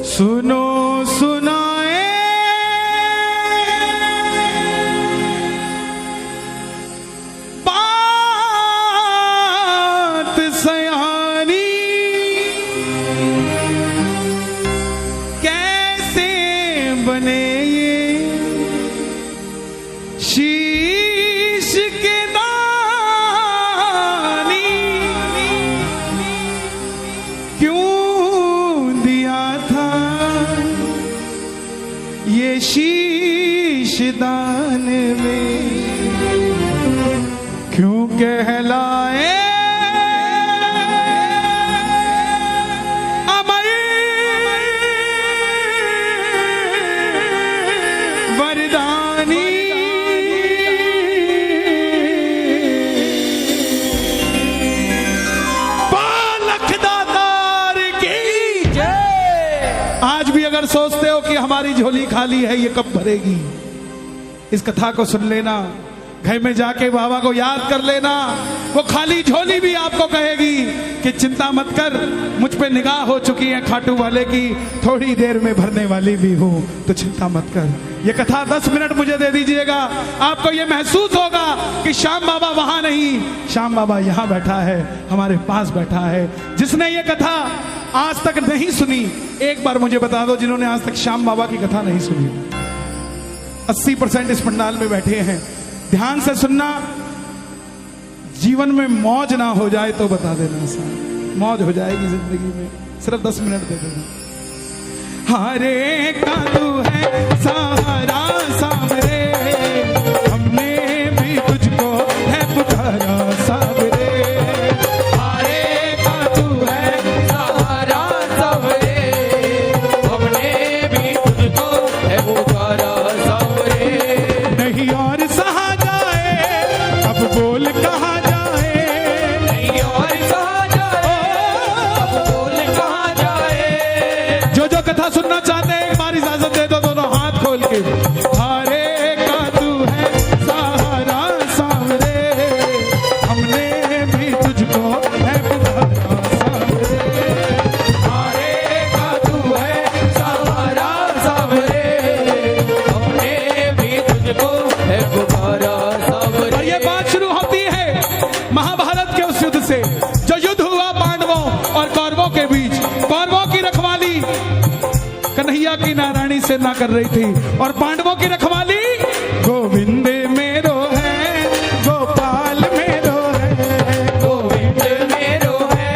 सुनो सुनाए बात सयानी, कैसे बने ये शीश के दानी, क्यों दिया था ये शीश दान में, क्यों कहलाए अमर वरदानी। पालखदातार की जय। आज भी अगर सोचते हो कि हमारी झोली खाली है, ये कब भरेगी, इस कथा को सुन लेना, घर में जाके बाबा को याद कर लेना। वो खाली झोली भी आपको कहेगी कि चिंता मत कर, मुझ पे निगाह हो चुकी है खाटू वाले की, थोड़ी देर में भरने वाली भी हूं, तो चिंता मत कर। ये कथा 10 मिनट मुझे दे दीजिएगा, आपको ये महसूस होगा कि श्याम बाबा वहां नहीं, श्याम बाबा यहां बैठा है, हमारे पास बैठा है। जिसने ये कथा आज तक नहीं सुनी, एक बार मुझे बता दो, जिन्होंने आज तक श्याम बाबा की कथा नहीं सुनी। 80% इस पंडाल में बैठे हैं, ध्यान से सुनना। जीवन में मौज ना हो जाए तो बता देना, साहब मौज हो जाएगी जिंदगी में, सिर्फ 10 मिनट दे देना। हरे का तू है सहारा सावरे, हमने भी तुझको है पुकारा सावरे। हरे का तू है सहारा सावरे, हमने भी तुझको है पुकारा सावरे। नहीं और सहा जाए, अब बोल कहा जाए, नहीं और कहा जाए, अब बोल कहा जाए। जो जो कथा सुनना चाहते हैं एक बार इजाजत दे दो, दोनों हाथ खोल के। हरे का तू है सहारा सावरे, हमने भी तुझको है पुकारा सावरे। हरे का तू है सहारा सावरे, हमने भी तुझको है पुकारा और सावरे। ये बात शुरू होती है महाभारत के उस युद्ध से, जो युद्ध हुआ पांडवों और कौरवों के बीच। कौरवों की रखवाली कन्हैया की नारायणी से ना कर रही थी, और पांडवों की रखवाली गोविंद मेरो है, गोपाल मेरो है, गोविंद मेरो है,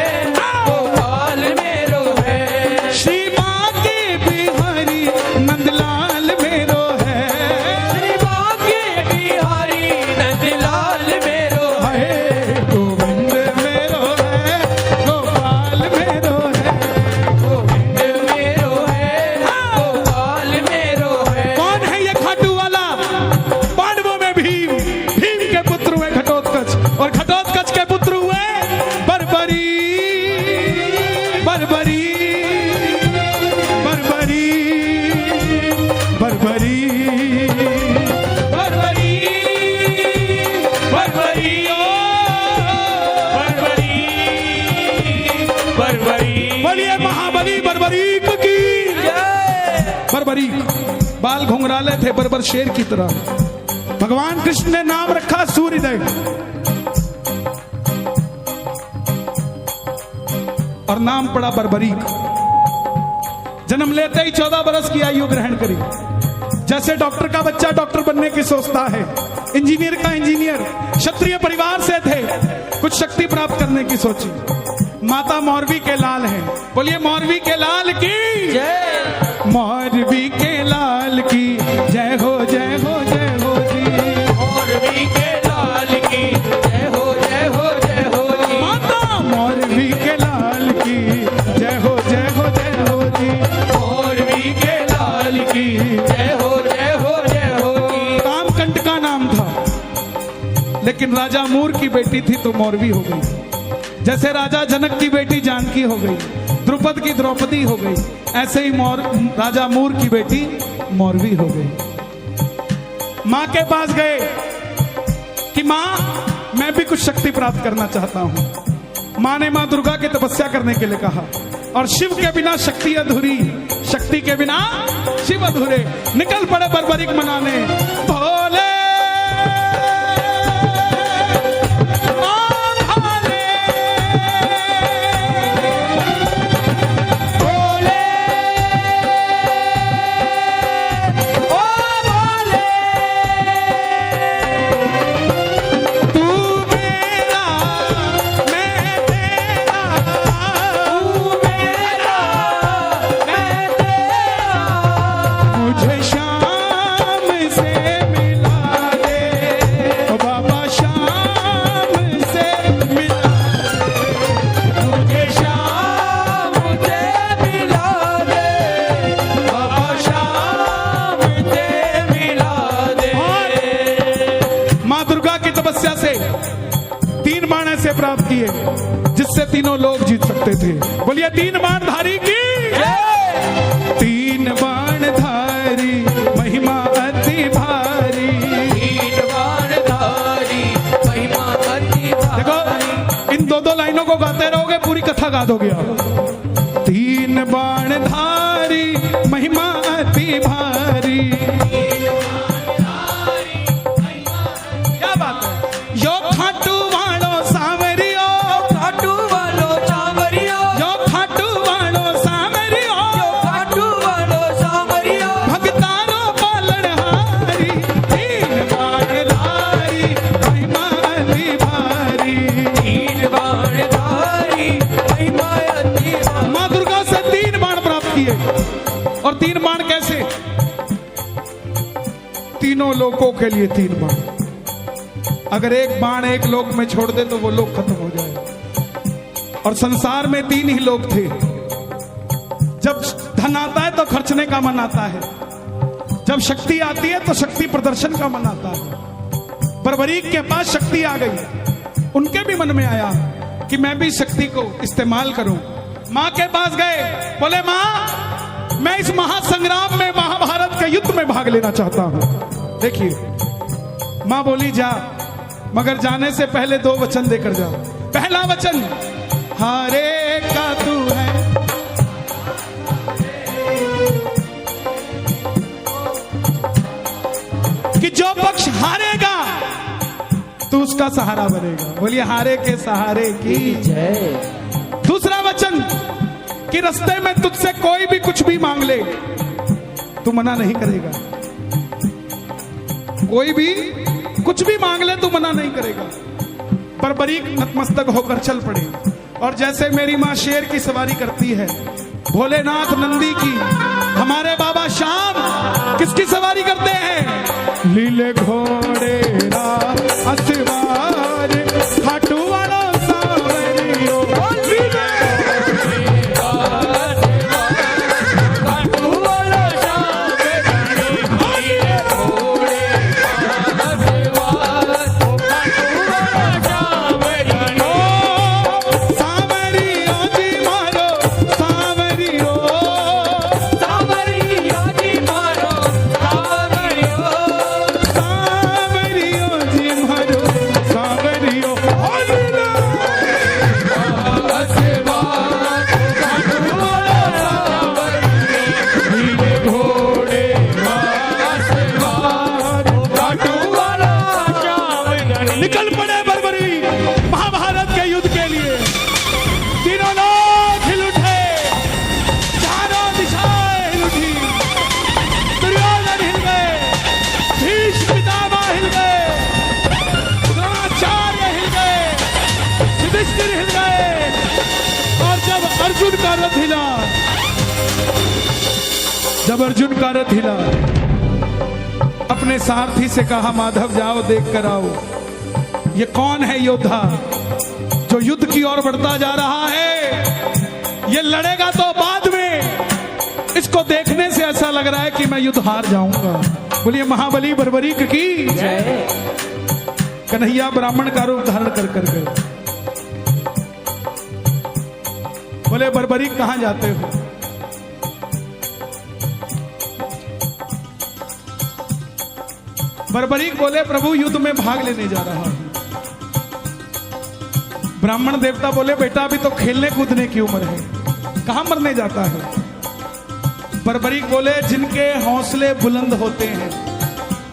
गोपाल मेरो है। श्री बांके बिहारी नंदलाल मेरो है, श्री बांके बिहारी नंदलाल मेरो है। गोविंद मेरो है, गोपाल मेरो है। गोविंद मेरो है, गोपाल मेरो है। कौन है ये खाटू वाला? पांडवों में भीम, भीम के पुत्र हुए घटोत्कच, और घटोत्कच के पुत्र हुए बर्बरी, बर्बरी, बर्बरी, बर्बरी, बर्बरी, बर्बरी, ओ बर्बरी, बर्बरी। बोलिए महाबली बर्बरीक की जय। बर्बरीक बाल घुंघराले थे बर्बर शेर की तरह। भगवान कृष्ण ने नाम रखा सूर्यदेव, और नाम पड़ा बर्बरीक। जन्म लेते ही 14 बरस की आयु ग्रहण करी। जैसे डॉक्टर का बच्चा डॉक्टर बनने की सोचता है, इंजीनियर का इंजीनियर, क्षत्रिय परिवार से थे, कुछ शक्ति प्राप्त करने की सोची। माता मौरवी के लाल हैं, बोलिए मौरवी के लाल की जय। मौरवी के लाल की जय हो, जय हो, जय हो जी। मौरवी के लाल की जय हो, जय हो, जय हो जी। माता मौरवी के लाल की जय हो, जय हो, जय हो जी। मौरवी के लाल की जय हो, जय हो, जय हो जी। कामकंट का नाम था, लेकिन राजा मूर की बेटी थी तो मौरवी हो गई। जैसे राजा जनक की बेटी जानकी हो गई, द्रुपद की द्रौपदी हो गई, ऐसे ही राजा मूर की बेटी मौरवी हो गई। मां के पास गए कि मां मैं भी कुछ शक्ति प्राप्त करना चाहता हूं। मां ने मां दुर्गा की तपस्या करने के लिए कहा, और शिव के बिना शक्ति अधूरी, शक्ति के बिना शिव अधूरे। निकल पड़े बर्बरीक मनाने, भोले प्राप्त किए जिससे तीनों लोग जीत सकते थे। बोलिए तीन बाणधारी की जय। तीन बाणधारी महिमा अति भारी, तीन बाणधारी महिमा अति भारी। देखो इन दो लाइनों को गाते रहोगे पूरी कथा गा दोगे आप। तीन बाणधारी महिमा अति भारी, क्या बात है। यो खाटू और तीन बाण कैसे, तीनों लोकों के लिए तीन बाण। अगर एक बाण एक लोक में छोड़ दे तो वो लोक खत्म हो जाए। और संसार में तीन ही लोग थे। जब धन आता है तो खर्चने का मन आता है, जब शक्ति आती है तो शक्ति प्रदर्शन का मन आता है। बर्बरीक के पास शक्ति आ गई, उनके भी मन में आया कि मैं भी शक्ति को इस्तेमाल करूं। मां के पास गए, बोले मां मैं इस महासंग्राम में, महाभारत के युद्ध में भाग लेना चाहता हूं। देखिए मां बोली जा, मगर जाने से पहले दो वचन देकर जाओ। पहला वचन हारे का तू है, कि जो पक्ष हारेगा तू उसका सहारा बनेगा। बोलिए हारे के सहारे की जय। दूसरा वचन कि रास्ते में तुझसे कोई भी कुछ भी मांग ले तू मना नहीं करेगा। कोई भी कुछ भी मांग ले तू मना नहीं करेगा। बर्बरीक नतमस्तक होकर चल पड़े। और जैसे मेरी मां शेर की सवारी करती है, भोलेनाथ नंदी की, हमारे बाबा श्याम किसकी सवारी करते हैं? लीले घोड़े असवार खाटू वालों सावरियों। जब अर्जुन का रथ हिला, अपने सारथी से कहा माधव जाओ देख कर आओ, ये कौन है योद्धा जो युद्ध की ओर बढ़ता जा रहा है। ये लड़ेगा तो बाद में, इसको देखने से ऐसा लग रहा है कि मैं युद्ध हार जाऊंगा। बोलिए महाबली बर्बरीक की जय। कन्हैया ब्राह्मण का रूप धारण कर कर गए। बोले बर्बरीक कहां जाते हो? बर्बरीक बोले प्रभु युद्ध में भाग लेने जा रहा हूं। ब्राह्मण देवता बोले बेटा अभी तो खेलने कूदने की उम्र है, कहां मरने जाता है। बर्बरीक बोले जिनके हौसले बुलंद होते हैं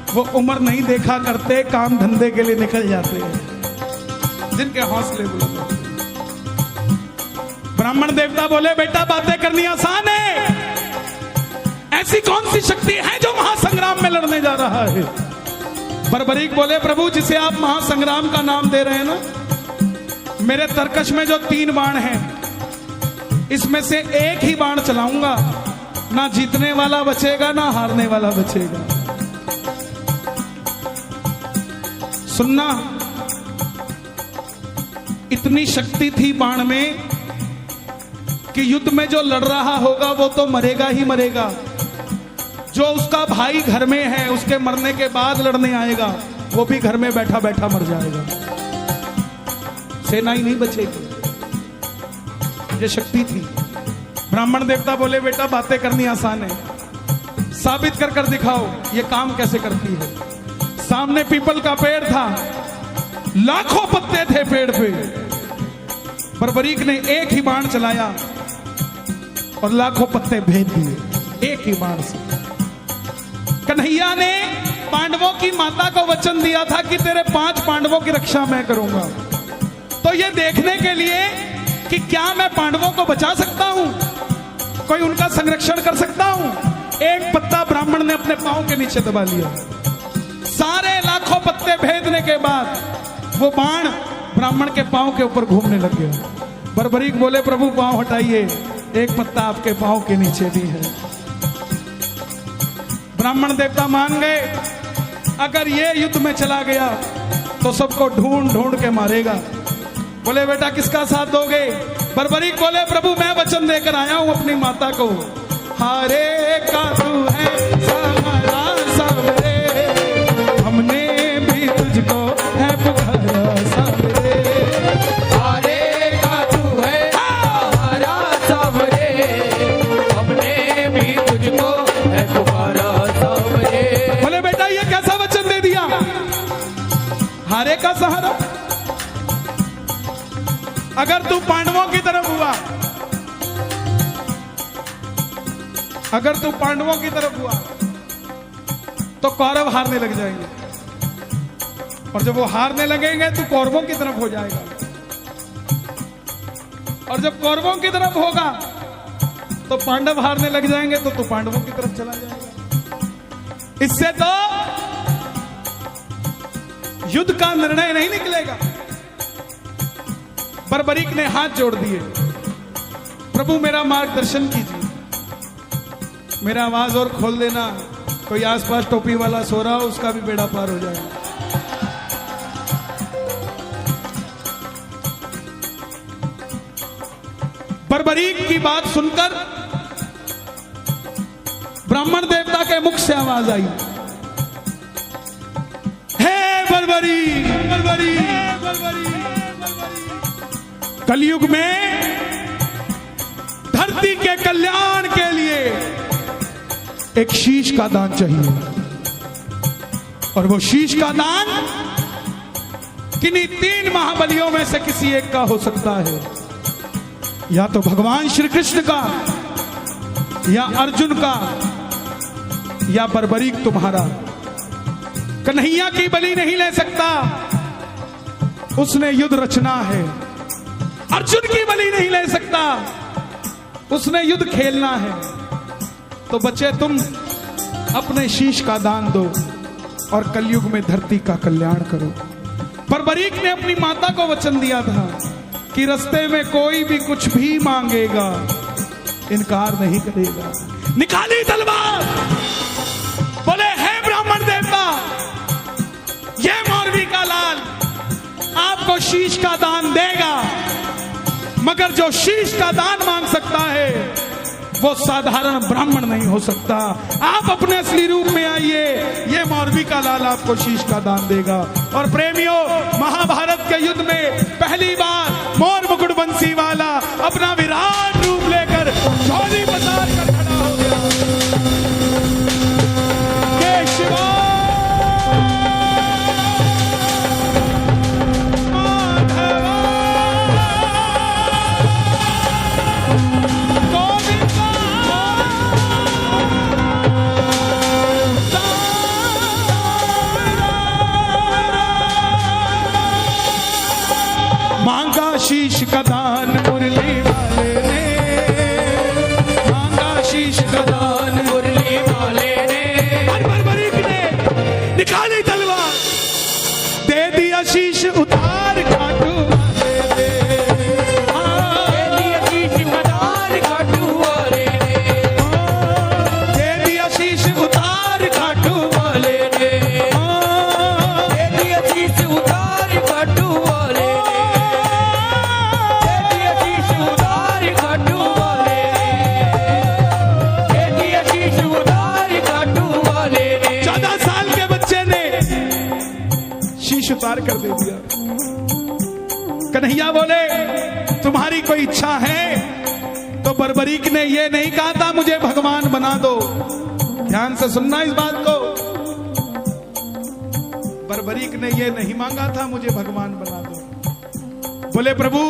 वो उम्र नहीं देखा करते, काम धंधे के लिए निकल जाते हैं। जिनके हौसले बुलंद होते हैं। ब्राह्मण देवता बोले बेटा बातें करनी आसान है, ऐसी कौन सी शक्ति है जो महासंग्राम में लड़ने जा रहा है? बर्बरीक बोले प्रभु जिसे आप महासंग्राम का नाम दे रहे हैं ना, मेरे तरकश में जो 3 बाण हैं इसमें से एक ही बाण चलाऊंगा, ना जीतने वाला बचेगा ना हारने वाला बचेगा। सुनना, इतनी शक्ति थी बाण में कि युद्ध में जो लड़ रहा होगा वो तो मरेगा ही मरेगा, जो उसका भाई घर में है उसके मरने के बाद लड़ने आएगा वो भी घर में बैठा बैठा मर जाएगा, सेना ही नहीं बचेगी। ये शक्ति थी। ब्राह्मण देवता बोले बेटा बातें करनी आसान है, साबित कर कर दिखाओ ये काम कैसे करती है। सामने पीपल का पेड़ था, लाखों पत्ते थे पेड़ पे। बर्बरीक ने एक ही बाण चलाया और लाखों पत्ते भेद दिए एक ही बाण से। कन्हैया ने पांडवों की माता को वचन दिया था कि तेरे 5 पांडवों की रक्षा मैं करूंगा, तो ये देखने के लिए कि क्या मैं पांडवों को बचा सकता हूं, कोई उनका संरक्षण कर सकता हूं, एक पत्ता ब्राह्मण ने अपने पांव के नीचे दबा लिया। सारे लाखों पत्ते भेदने के बाद वो बाण ब्राह्मण के पांव के ऊपर घूमने लग गया। बर्बरीक बोले प्रभु पांव हटाइए, एक पत्ता आपके पांव के नीचे भी है। ब्राह्मण देवता मान गए, अगर ये युद्ध में चला गया तो सबको ढूंढ ढूंढ के मारेगा। बोले बेटा किसका साथ दोगे? बर्बरीक बोले प्रभु मैं वचन देकर आया हूं अपनी माता को, हारे का तू है सहारा सबरे, हमने भी तुझको है पुकारा सबरे। हारे का तू है सहारा सबरे, हमने भी तुझको है पुकारा सबरे। बोले बेटा ये कैसा वचन दे दिया, हारे का सहारा? अगर तू पांडवों की तरफ हुआ, अगर तू पांडवों की तरफ हुआ तो कौरव हारने लग जाएंगे, और जब वो हारने लगेंगे तो कौरवों की तरफ हो जाएगा, और जब कौरवों की तरफ होगा तो पांडव हारने लग जाएंगे तो तू पांडवों की तरफ चला जाएगा। इससे तो युद्ध का निर्णय नहीं निकलेगा। बर्बरीक ने हाथ जोड़ दिए, प्रभु मेरा मार्गदर्शन कीजिए, मेरा आवाज और खोल देना, कोई आसपास टोपी वाला सो रहा हो उसका भी बेड़ा पार हो जाएगा। बर्बरीक की बात सुनकर ब्राह्मण देवता के मुख से आवाज आई, हे बर्बरीक, बर्बरीक, बर्बरीक। कलयुग में धरती के कल्याण के लिए एक शीश का दान चाहिए, और वो शीश का दान किन्हीं 3 महाबलियों में से किसी एक का हो सकता है, या तो भगवान श्री कृष्ण का, या अर्जुन का, या बर्बरीक तुम्हारा। कन्हैया की बलि नहीं ले सकता, उसने युद्ध रचना है। अर्जुन की बलि नहीं ले सकता, उसने युद्ध खेलना है। तो बच्चे तुम अपने शीश का दान दो और कलयुग में धरती का कल्याण करो। बर्बरीक ने अपनी माता को वचन दिया था कि रास्ते में कोई भी कुछ भी मांगेगा इनकार नहीं करेगा। निकाली तलवार, बोले हे ब्राह्मण देवता, ये मौरवी का लाल आपको शीश का दान देगा, मगर जो शीश का दान मांग सकता है वो साधारण ब्राह्मण नहीं हो सकता। आप अपने असली रूप में आइए, ये मौरवी का लाल आपको शीश का दान देगा। और प्रेमियों, महाभारत के युद्ध में पहली बार मोर मुकुट बंसी वाला अपना विराट रूप लेकर झोली पसार कर खड़ा हो गया। जय शिवा शीश का दान मुरली वाले ने बर्बरीक ने निकाली तलवार, दे दिया शीश उतार खाटू वाले ने, दे दिया शीश उतार खाटू वाले ने, दे दिया शीश उतार खाटू वाले ने, दे दिया शीश उतार खाटू वाले ने, दे दिया शीश उतार खाटू वाले ने। 14 साल के बच्चे ने शीश उतार कर दे दिया। कन्हैया बोले तुम्हारी कोई इच्छा है? तो बर्बरीक ने ये नहीं कहा था मुझे भगवान बना दो। ध्यान से सुनना इस बात को, बर्बरीक ने ये नहीं मांगा था मुझे भगवान बना दो। बोले प्रभु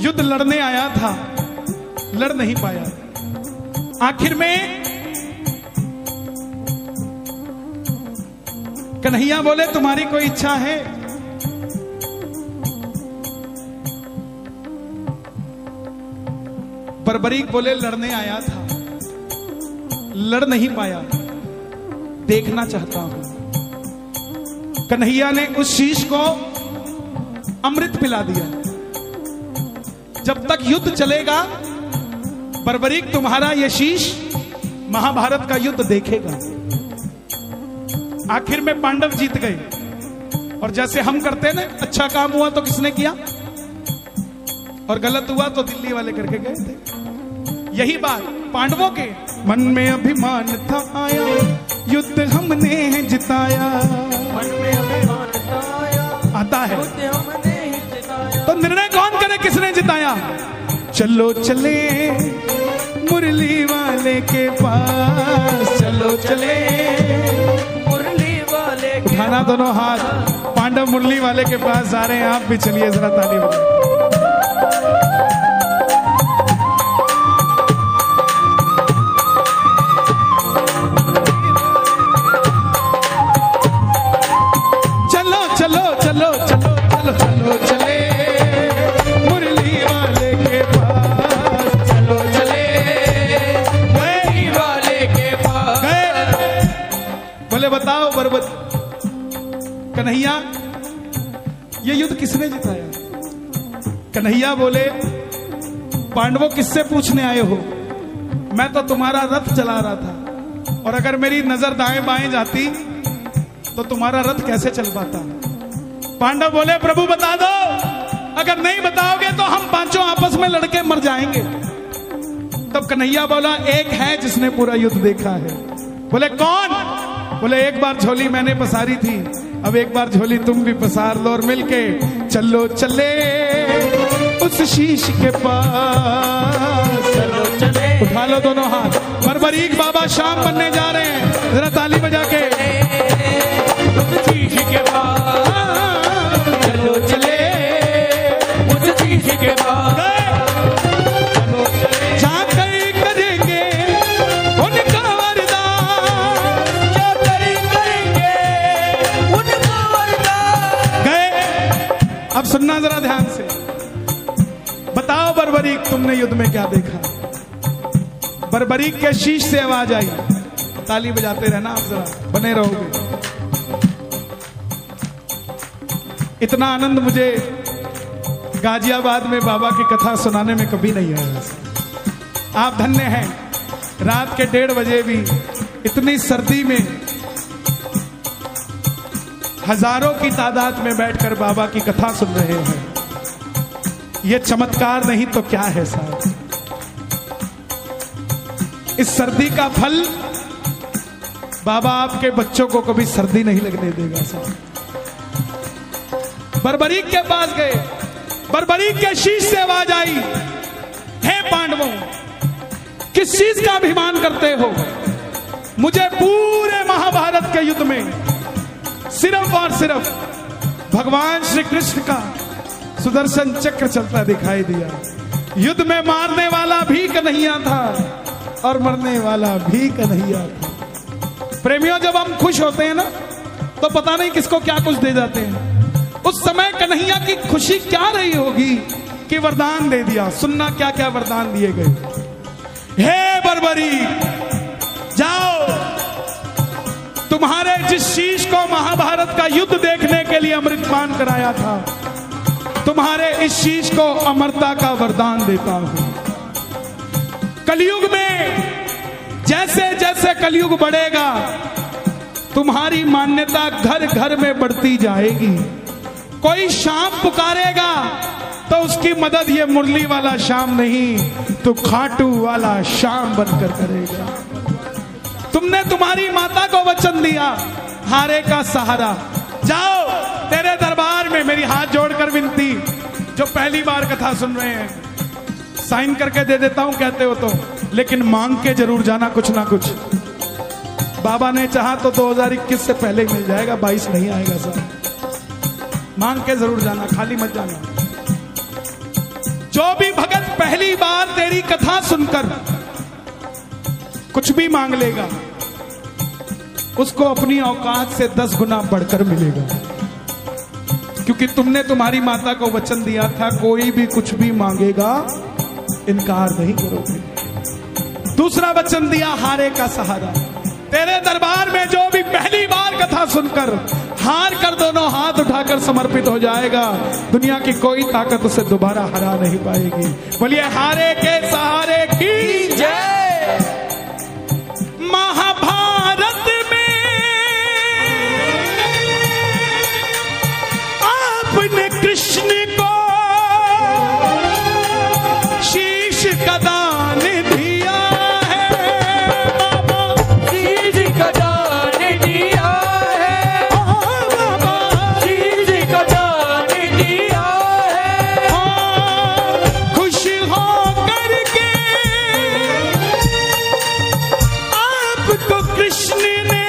युद्ध लड़ने आया था, लड़ नहीं पाया, आखिर में कन्हैया बोले तुम्हारी कोई इच्छा है? बर्बरीक बोले लड़ने आया था, लड़ नहीं पाया, देखना चाहता हूं। कन्हैया ने उस शीश को अमृत पिला दिया। जब तक युद्ध चलेगा बर्बरीक तुम्हारा यह शीश महाभारत का युद्ध देखेगा। आखिर में पांडव जीत गए, और जैसे हम करते ना, अच्छा काम हुआ तो किसने किया और गलत हुआ तो दिल्ली वाले करके गए थे। यही बात पांडवों के मन में अभिमान था आया, युद्ध हमने जिताया। मन में अभिमान आया, आता है युद्ध हमने जिताया। तो निर्णय कौन करे किसने जिताया? चलो चले मुरली वाले के पास, चलो चले मुरली वाले के उठाना दोनों हाथ, पांडव मुरली वाले के पास जा रहे हैं। आप भी चलिए जरा ताली बजाइए। चलो चलो चलो चलो चलो चलो चले मुरली वाले के पास, चलो चले मुरली वाले के पास। गए। बोले बताओ बर्बर कन्हैया ये युद्ध किसने जिताया? कन्हैया बोले पांडवों किससे पूछने आए हो? मैं तो तुम्हारा रथ चला रहा था, और अगर मेरी नजर दाएं बाएं जाती तो तुम्हारा रथ कैसे चल पाता? पांडव बोले प्रभु बता दो, अगर नहीं बताओगे तो हम पांचों आपस में लड़के मर जाएंगे। तब कन्हैया बोला एक है जिसने पूरा युद्ध देखा है। बोले कौन? बोले एक बार झोली मैंने पसारी थी, अब एक बार झोली तुम भी पसार लो और मिलके चलो चले उस शीश के पास। चलो चले उठा लो दोनों हाथ। बर्बरीक बाबा शाम बनने जा रहे हैं, जरा ताली बजा के। उस शीश के पास, चलो चले उस शीश के पास। चलो चले जाकर करेंगे उनका वरदान, जाकर करेंगे उनका वरदान। गए। अब सुनना जरा ध्यान से, बताओ बर्बरीक तुमने युद्ध में क्या देखा? बर्बरीक के शीश से आवाज आई। ताली बजाते रहना आप, जरा बने रहोगे। इतना आनंद मुझे गाजियाबाद में बाबा की कथा सुनाने में कभी नहीं आया। आप धन्य हैं, रात के 1:30 बजे भी इतनी सर्दी में हजारों की तादाद में बैठकर बाबा की कथा सुन रहे हैं। ये चमत्कार नहीं तो क्या है साहब? इस सर्दी का फल बाबा आपके बच्चों को कभी सर्दी नहीं लगने देगा साहब। बर्बरीक के पास गए, बर्बरीक के शीश से आवाज आई, हे पांडवों किस चीज का अभिमान करते हो? मुझे पूरे महाभारत के युद्ध में सिर्फ और सिर्फ भगवान श्री कृष्ण का सुदर्शन चक्र चलता दिखाई दिया। युद्ध में मारने वाला भी कन्हैया था और मरने वाला भी कन्हैया था। प्रेमियों जब हम खुश होते हैं ना तो पता नहीं किसको क्या कुछ दे जाते हैं। उस समय कन्हैया की खुशी क्या रही होगी कि वरदान दे दिया। सुनना क्या क्या वरदान दिए गए। हे बर्बरी, जाओ। तुम्हारे जिस शीश को महाभारत का युद्ध देखने के लिए अमृतपान कराया था, तुम्हारे इस शीश को अमरता का वरदान देता हूं। कलयुग में जैसे जैसे कलयुग बढ़ेगा, तुम्हारी मान्यता घर घर में बढ़ती जाएगी। कोई शाम पुकारेगा तो उसकी मदद ये मुरली वाला शाम नहीं, तो खाटू वाला शाम बनकर करेगा। तुमने तुम्हारी माता को वचन दिया, हारे का सहारा। जाओ, तेरे दरबार में मेरी हाथ जोड़कर विनती, जो पहली बार कथा सुन रहे हैं, साइन करके दे देता हूं कहते हो तो, लेकिन मांग के जरूर जाना कुछ ना कुछ। बाबा ने चाहा तो 2021 से पहले ही मिल जाएगा, 22 नहीं आएगा सर। मांग के जरूर जाना, खाली मत जाना। जो भी भगत पहली बार तेरी कथा सुनकर कुछ भी मांग लेगा, उसको अपनी औकात से 10 गुना बढ़कर मिलेगा, क्योंकि तुमने तुम्हारी माता को वचन दिया था, कोई भी कुछ भी मांगेगा इनकार नहीं करोगे। दूसरा वचन दिया, हारे का सहारा। तेरे दरबार में जो भी पहली बार कथा सुनकर हार कर दोनों हाथ उठाकर समर्पित हो जाएगा, दुनिया की कोई ताकत उसे दोबारा हरा नहीं पाएगी। बोलिए हारे के सहारे की जय। महाभारत में आपने कृष्ण को शीश का दान दिया है, शीश का दान दिया है, शीश का दान दिया है। खुश हो करके आपको कृष्ण ने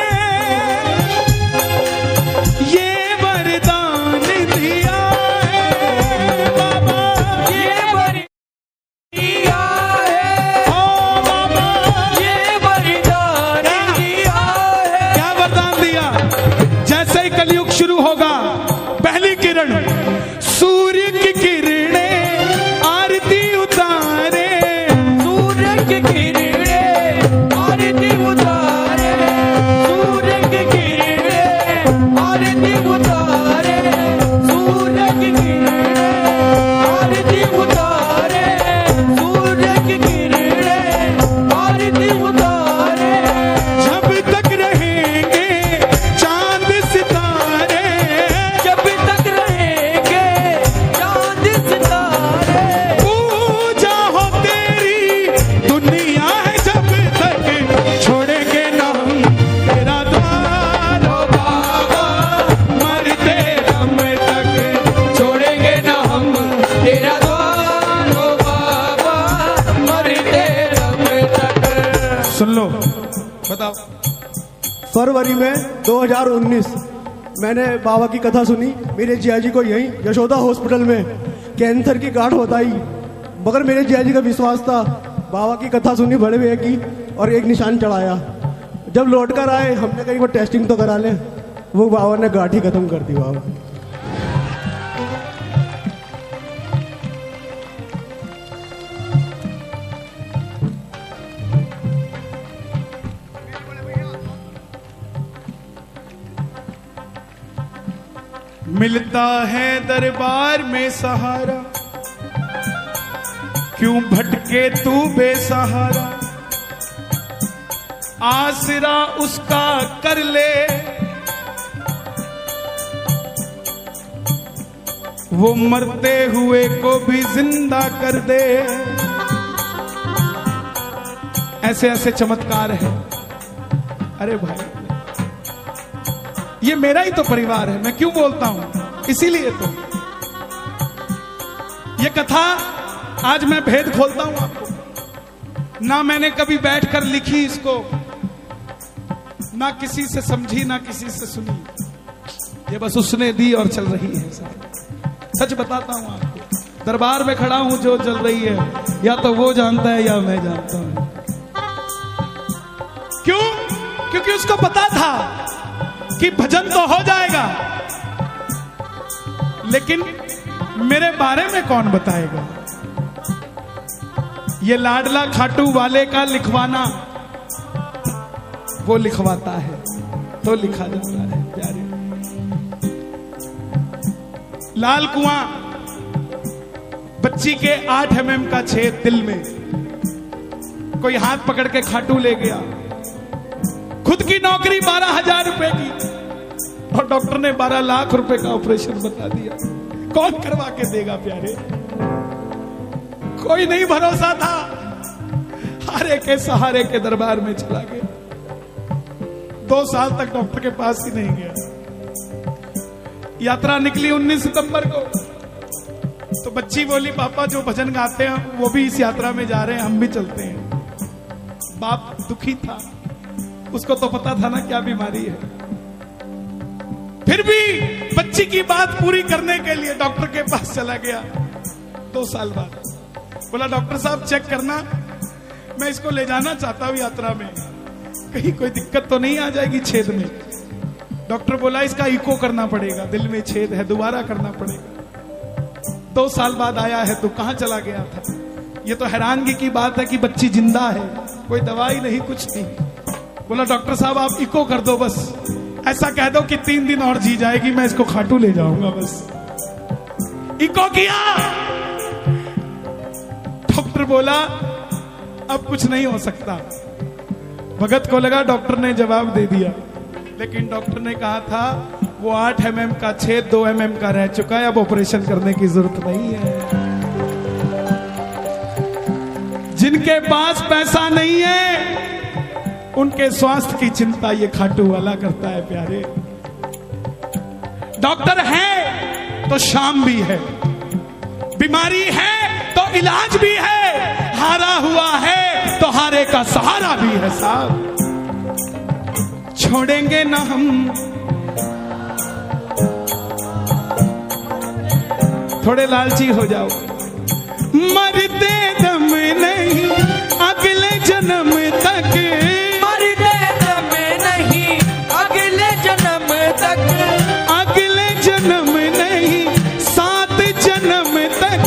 ये वरदान दिया है, बाबा ये वरदान दिया है, ओ बाबा ये वरदान दिया है। क्या वरदान दिया? जैसे ही कलयुग शुरू होगा, पहली किरण सूर्य की किरणें आरती उतारे, सूर्य की किरणें आरती उतारे, सूर्य की किरणें आरती उतारे, सूर्य की किरणें आरती उतारे, सूर्य की किरणें आरती उतारे। जब तक रहेंगे चांद सितारे, जब तक रहेंगे चांद सितारे, पूजा हो तेरी दुनिया है, जब तक छोड़ेंगे ना हम तेरा द्वार, ओ बाबा मरते दम तक। छोड़ेंगे ना हम तेरा द्वार, ओ बाबा मरते दम तक। सुन लो, बताओ। फरवरी में 2019 मैंने बाबा की कथा सुनी। मेरे जियाजी को यहीं यशोदा हॉस्पिटल में कैंसर की गांठ बताई, मगर मेरे जियाजी का विश्वास था। बाबा की कथा सुनी बड़े भैया की और एक निशान चढ़ाया। जब लौट कर आए, हमने कहीं वो टेस्टिंग तो करा ले, वो बाबा ने गांठ ही खत्म कर दी। बाबा मिलता है दरबार में सहारा, क्यों भटके तू बेसहारा, आसरा उसका कर ले, वो मरते हुए को भी जिंदा कर दे। ऐसे ऐसे चमत्कार है। अरे भाई, ये मेरा ही तो परिवार है, मैं क्यों बोलता हूं, इसीलिए तो ये कथा आज मैं भेद खोलता हूं आपको। ना मैंने कभी बैठकर लिखी इसको, ना किसी से समझी, ना किसी से सुनी, ये बस उसने दी और चल रही है। सच बताता हूं आपको, दरबार में खड़ा हूं, जो चल रही है या तो वो जानता है या मैं जानता हूं। क्यों? क्योंकि उसको पता था कि भजन तो हो जाएगा, लेकिन मेरे बारे में कौन बताएगा। ये लाडला खाटू वाले का लिखवाना, वो लिखवाता है तो लिखा जाता है प्यारे। लाल कुआं, बच्ची के 8 mm का छेद दिल में, कोई हाथ पकड़ के खाटू ले गया। खुद की नौकरी 12,000 रुपए की और डॉक्टर ने 12 लाख रुपए का ऑपरेशन बता दिया। कौन करवा के देगा प्यारे? कोई नहीं भरोसा था, हारे के सहारे के दरबार में चला गया। 2 साल तक डॉक्टर के पास ही नहीं गया। यात्रा निकली 19 सितंबर को, तो बच्ची बोली पापा जो भजन गाते हैं वो भी इस यात्रा में जा रहे हैं, हम भी चलते हैं। बाप दुखी था, उसको तो पता था ना क्या बीमारी है, फिर भी बच्ची की बात पूरी करने के लिए डॉक्टर के पास चला गया। 2 साल बाद बोला डॉक्टर साहब चेक करना, मैं इसको ले जाना चाहता हूं यात्रा में, कहीं कोई दिक्कत तो नहीं आ जाएगी छेद में। डॉक्टर बोला इसका इको करना पड़ेगा, दिल में छेद है, दोबारा करना पड़ेगा। 2 साल बाद आया है तो कहां चला गया था? ये तो हैरानगी की बात है कि बच्ची जिंदा है, कोई दवाई नहीं, कुछ नहीं। बोला डॉक्टर साहब आप इको कर दो, बस ऐसा कह दो कि 3 दिन और जी जाएगी, मैं इसको खाटू ले जाऊंगा। बस इको किया, डॉक्टर बोला अब कुछ नहीं हो सकता। भगत को लगा डॉक्टर ने जवाब दे दिया, लेकिन डॉक्टर ने कहा था वो 8 mm का छेद 2 mm का रह चुका है, अब ऑपरेशन करने की जरूरत नहीं है। जिनके पास पैसा नहीं है उनके स्वास्थ्य की चिंता ये खाटू वाला करता है प्यारे। डॉक्टर है तो शाम भी है, बीमारी है तो इलाज भी है, हारा हुआ है तो हारे का सहारा भी है साहब। छोड़ेंगे ना हम, थोड़े लालची हो जाओ, मरते दम नहीं अगले जन्म तक, मरते दम नहीं अगले जन्म तक, अगले जन्म नहीं 7 जन्म तक,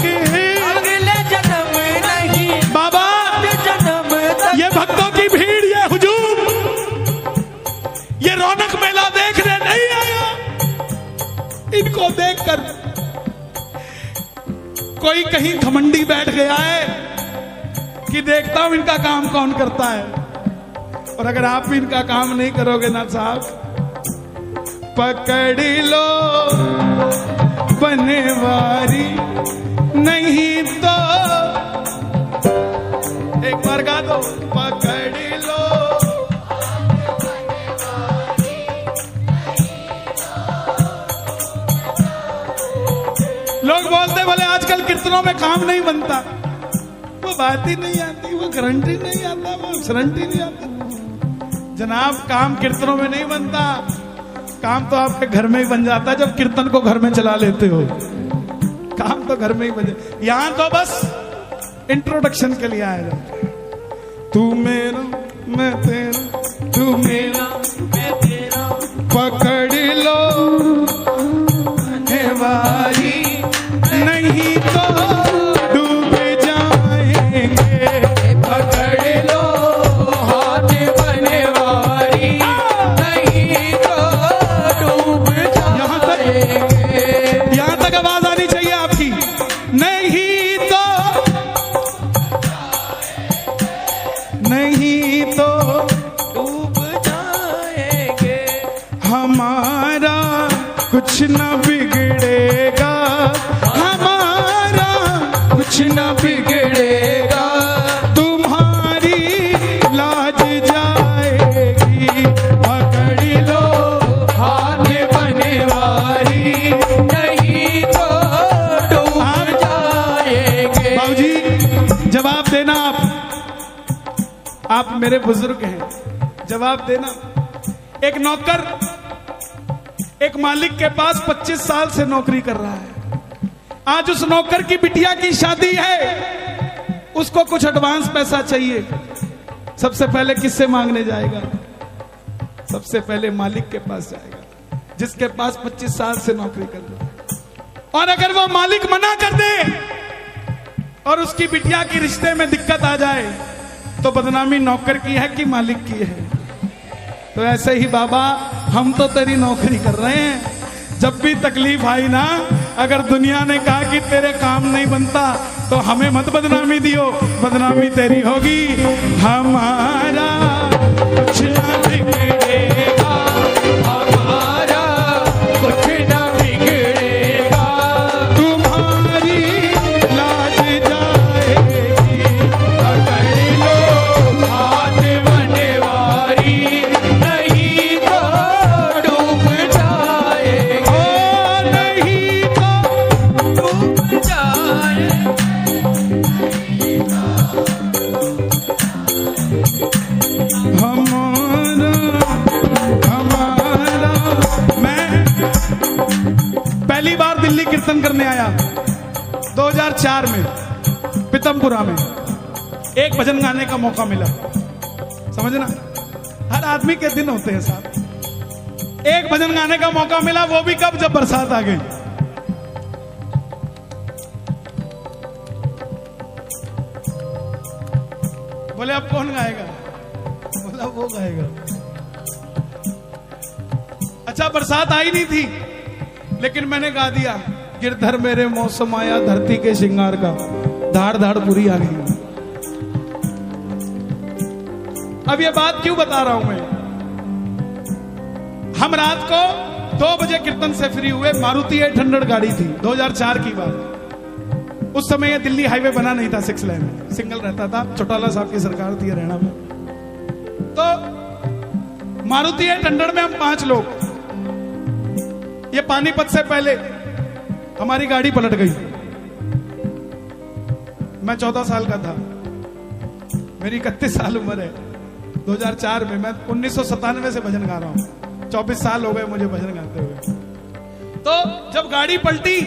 अगले जन्म नहीं बाबा 7 जन्म तक। ये भक्तों की भीड़, ये हुजूम, ये रौनक मेला देखने नहीं आया। इनको देखकर कोई कहीं घमंडी बैठ गया है कि देखता हूं इनका काम कौन करता है। और अगर आप भी इनका काम नहीं करोगे ना साहब, पकड़ लो बनवारी, नहीं तो एक बार गा दो, पकड़ लो। लोग बोलते बोले आजकल कीर्तनों में काम नहीं बनता, वो बात ही नहीं आती, वो गारंटी नहीं आता, वो गारंटी नहीं आता। जनाब काम कीर्तनों में नहीं बनता, काम तो आपके घर में ही बन जाता है जब कीर्तन को घर में चला लेते हो। काम तो घर में ही बन जाता, यहां तो बस इंट्रोडक्शन के लिए आया जाता है। तू मेरा मैं तेरा, तू मेरा मैं तेरा, पकड़ लो बनवारी, नहीं तो डूब जाएंगे। पकड़ लो हाथ बनवारी, नहीं तो डूब जाएंगे। यहां तक आवाज आनी चाहिए आपकी, नहीं तो, नहीं तो डूब जाएंगे। हमारा कुछ न बिगड़ेगा, हमारा कुछ न बिगड़ेगा, तुम्हारी लाज जाएगी। पकड़ लो हाथ बनवारी, नहीं तो डूब जाएंगे। बाबूजी जवाब देना, आप मेरे बुजुर्ग हैं, जवाब देना। एक नौकर एक मालिक के पास 25 साल से नौकरी कर रहा है। आज उस नौकर की बिटिया की शादी है, उसको कुछ एडवांस पैसा चाहिए। सबसे पहले किससे मांगने जाएगा? सबसे पहले मालिक के पास जाएगा, जिसके पास 25 साल से नौकरी कर रहा है। और अगर वो मालिक मना कर दे और उसकी बिटिया की रिश्ते में दिक्कत आ जाए तो बदनामी नौकर की है कि मालिक की है। तो ऐसे ही बाबा हम तो तेरी नौकरी कर रहे हैं, जब भी तकलीफ आई ना, अगर दुनिया ने कहा कि तेरे काम नहीं बनता तो हमें मत बदनामी दियो, बदनामी तेरी होगी। हमारा कुछ ना बिगड़ेगा, हमारा कुछ न बिगड़ेगा, तुम्हारी लाज जाएगी, पकड़ लो हाथ बनवारी, नहीं तो डूब जाएगा, ओ नहीं तो डूब जाए। हमारा हमारा। मैं पहली बार दिल्ली कीर्तन करने आया 2004 में पीतमपुरा में। एक भजन गाने का मौका मिला, समझना हर आदमी के दिन होते हैं साहब। एक भजन गाने का मौका मिला, वो भी कब, जब बरसात आ गई। बोले अब कौन गाएगा, बोला वो गाएगा। अच्छा बरसात आई नहीं थी, लेकिन मैंने गा दिया, गिरधर मेरे मौसम आया धरती के श्रृंगार का, धाड़ धाड़ पूरी आ गई। अब ये बात क्यों बता रहा हूं मैं, हम रात को 2 बजे कीर्तन से फ्री हुए, मारुति 800 गाड़ी थी, 2004 की बात। उस समय ये दिल्ली हाईवे बना नहीं था, 6 लेन सिंगल रहता था, चौटाला साहब की सरकार थी हरियाणा में। तो मारुति 800 में हम 5 लोग, ये पानीपत से पहले हमारी गाड़ी पलट गई। मैं 14 साल का था, मेरी 31 साल उम्र है। 2004 में, मैं 1997 से भजन गा रहा हूं, 24 साल हो गए मुझे भजन गाते हुए। तो जब गाड़ी पलटी,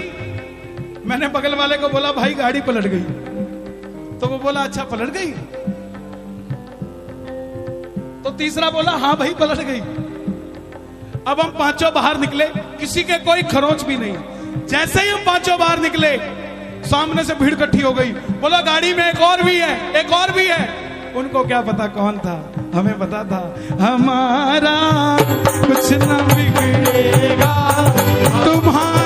मैंने बगल वाले को बोला भाई गाड़ी पलट गई, तो वो बोला अच्छा पलट गई। तो तीसरा बोला हाँ भाई पलट गई। अब हम 5 बाहर निकले, किसी के कोई खरोंच भी नहीं। जैसे ही हम 5 बाहर निकले, सामने से भीड़ इकट्ठी हो गई, बोला गाड़ी में एक और भी है, एक और भी है। उनको क्या पता कौन था, हमें पता था। हमारा कुछ न बिगड़ेगा, तुम्हारा